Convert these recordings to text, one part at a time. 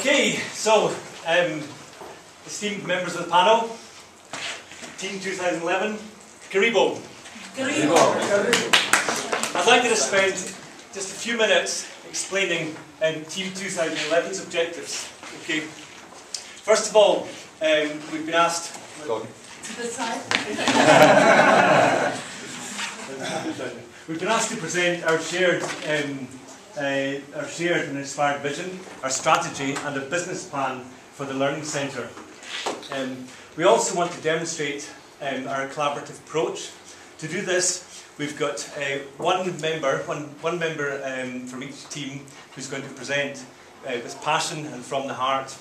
Okay, so esteemed members of the panel, Team 2011, Karibo. I'd like to just spend just a few minutes explaining Team 2011's objectives. Okay. First of all, we've been asked. We've been asked to present our shared and inspired vision, our strategy and a business plan for the Learning Centre. We also want to demonstrate our collaborative approach. To do this, we've got one member from each team who's going to present with passion and from the heart.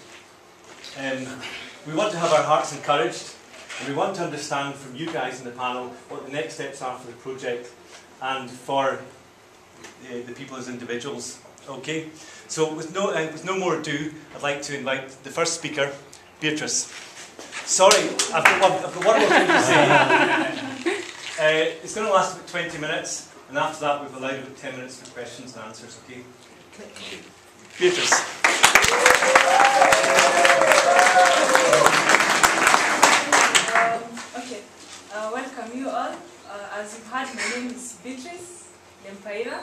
We want to have our hearts encouraged, and we want to understand from you guys in the panel what the next steps are for the project and for the people as individuals. Okay, so with no more ado, I'd like to invite the first speaker, Beatrice. Sorry, I've got one more thing to say. It's going to last about 20 minutes, and after that we've allowed about 10 minutes for questions and answers. Okay, Beatrice. Welcome you all. As you've heard, my name is Beatrice Lempaira,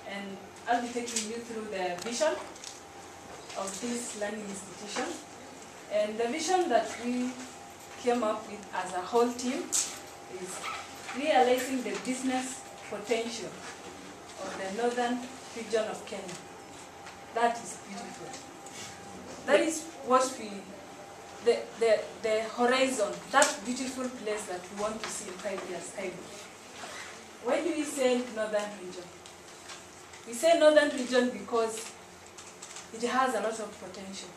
and I'll be taking you through the vision of this learning institution. And the vision that we came up with as a whole team is realizing the business potential of the northern region of Kenya. That is beautiful. That is what the horizon, that beautiful place that we want to see in 5 years' time. Why do we say northern region? We say northern region because it has a lot of potential,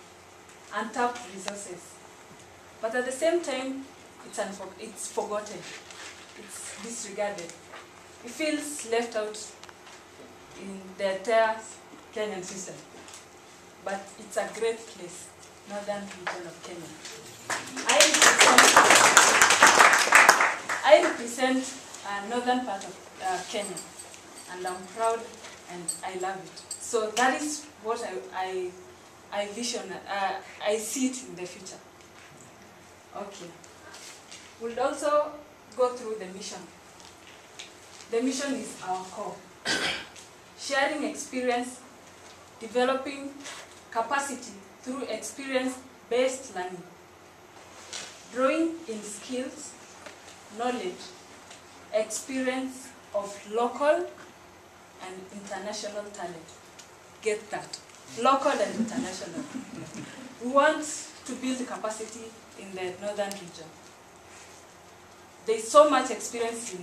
untapped resources. But at the same time, it's forgotten, it's disregarded. It feels left out in the entire Kenyan system. But it's a great place, northern region of Kenya. I represent northern part of Kenya, and I'm proud and I love it. So that is what I vision, I see it in the future. Okay. We'll also go through the mission. The mission is our core. Sharing experience, developing capacity through experience-based learning, drawing in skills, knowledge, experience of local and international talent. Get that? Local and international. We want to build capacity in the northern region. There is so much experience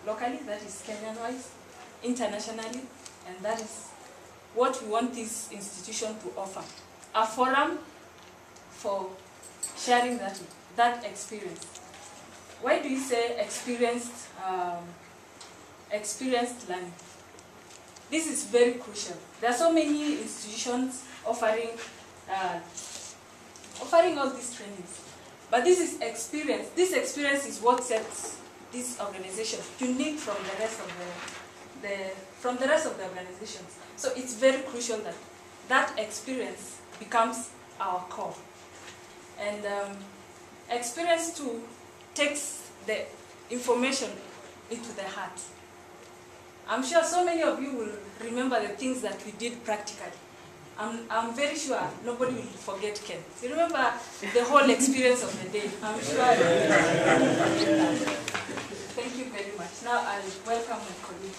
locally, that is Kenyan-wise, internationally, and that is what we want this institution to offer. A forum for sharing that experience. Why do you say experienced learning? This is very crucial. There are so many institutions offering all these trainings. But this is experience. This experience is what sets this organization unique from the rest of the organizations. So it's very crucial that that experience becomes our core. And experience too takes the information into the heart. I'm sure so many of you will remember the things that we did practically. I'm very sure nobody will forget Ken. You remember the whole experience of the day. I'm sure. Thank you very much. Now I'll welcome my colleague.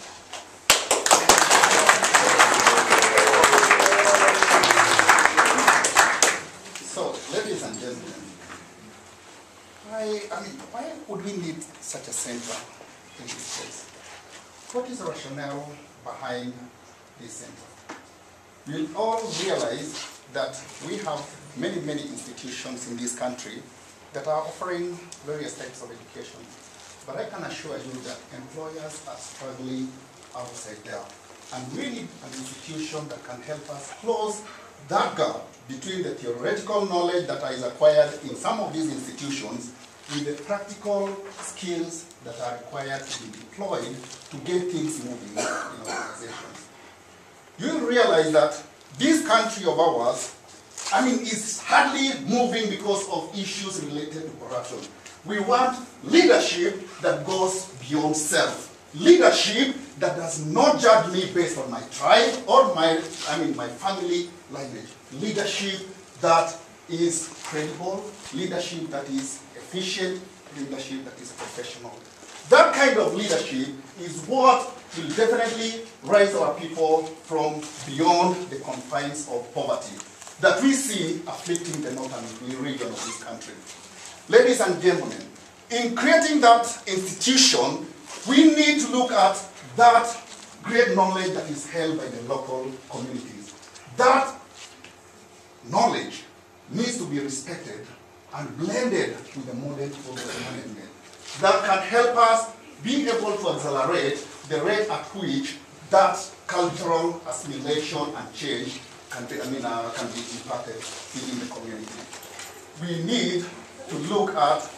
So, ladies and gentlemen, why would we need such a center in this place? What is the rationale behind this center? You'll all realize that we have many institutions in this country that are offering various types of education. But I can assure you that employers are struggling outside there. And we need an institution that can help us close that gap between the theoretical knowledge that is acquired in some of these institutions with the practical skills that are required to be deployed to get things moving in organizations. You'll realize that this country of ours is hardly moving because of issues related to corruption. We want leadership that goes beyond self. Leadership that does not judge me based on my tribe or my family lineage. Leadership that is credible, leadership that is efficient, leadership that is professional. That kind of leadership is what will definitely raise our people from beyond the confines of poverty that we see afflicting the northern region of this country. Ladies and gentlemen, in creating that institution, we need to look at that great knowledge that is held by the local communities. That knowledge needs to be respected and blended with the model of management that can help us be able to accelerate the rate at which that cultural assimilation and change can be impacted within the community. We need to look at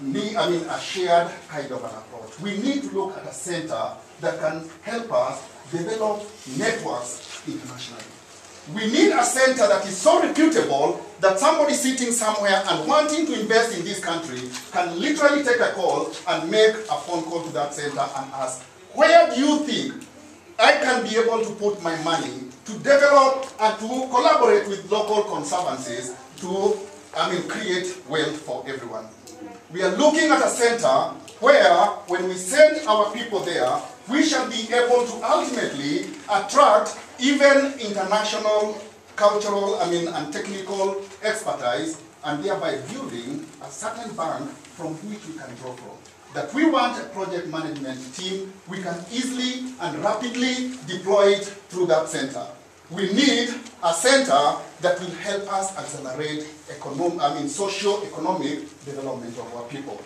a shared kind of an approach. We need to look at a center that can help us develop networks internationally. We need a center that is so reputable that somebody sitting somewhere and wanting to invest in this country can literally take a call and make a phone call to that center and ask, where do you think I can be able to put my money to develop and to collaborate with local conservancies to create wealth for everyone? We are looking at a center where, when we send our people there, we shall be able to ultimately attract even international, cultural, and technical expertise, and thereby building a certain bank from which we can draw from. That we want a project management team, we can easily and rapidly deploy it through that center. We need a center that will help us accelerate socio-economic development of our people.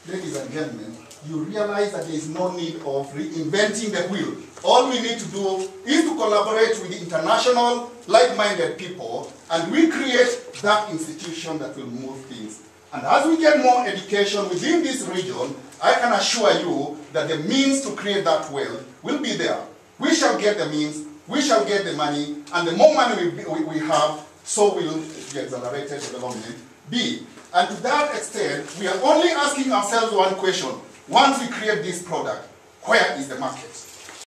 Ladies and gentlemen, you realize that there is no need of reinventing the wheel. All we need to do is to collaborate with the international, like-minded people, and we create that institution that will move things. And as we get more education within this region, I can assure you that the means to create that wealth will be there. We shall get the means, we shall get the money, and the more money we have, so will the accelerated development be. And to that extent, we are only asking ourselves one question. Once we create this product, where is the market?